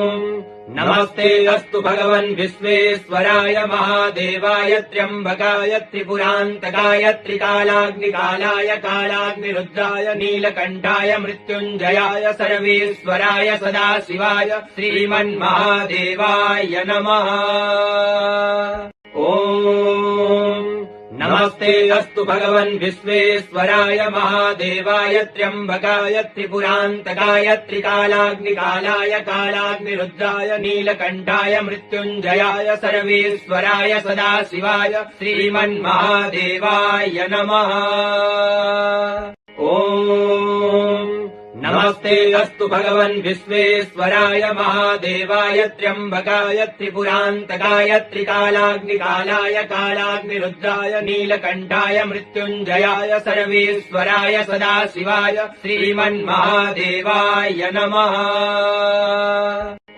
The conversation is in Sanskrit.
नमस्ते अस्तु भगवन् विश्वेश्वराय महादेवाय त्र्यम्बकाय त्रिपुरान्तकाय त्रिकालाग्निकालाय कालाग्निरुद्राय नीलकण्ठाय मृत्युञ्जयाय सर्वेश्वराय सदाशिवाय श्रीमन्महादेवाय नमः। नमस्ते अस्तु भगवन् विश्वेश्वराय महादेवाय त्र्यम्बकाय त्रिपुरान्तकाय त्रिकालाग्निकालाय कालाग्निरुद्राय नीलकण्ठाय मृत्युञ्जयाय सर्वेश्वराय सदाशिवाय श्रीमन्महादेवाय नमः। नमस्ते अस्तु भगवन् विश्वेश्वराय महादेवाय त्र्यम्बकाय त्रिपुरान्तकाय त्रिकालाग्निकालाय कालाग्निरुद्राय नीलकण्ठाय मृत्युञ्जयाय सर्वेश्वराय सदाशिवाय श्रीमन्महादेवाय नमः।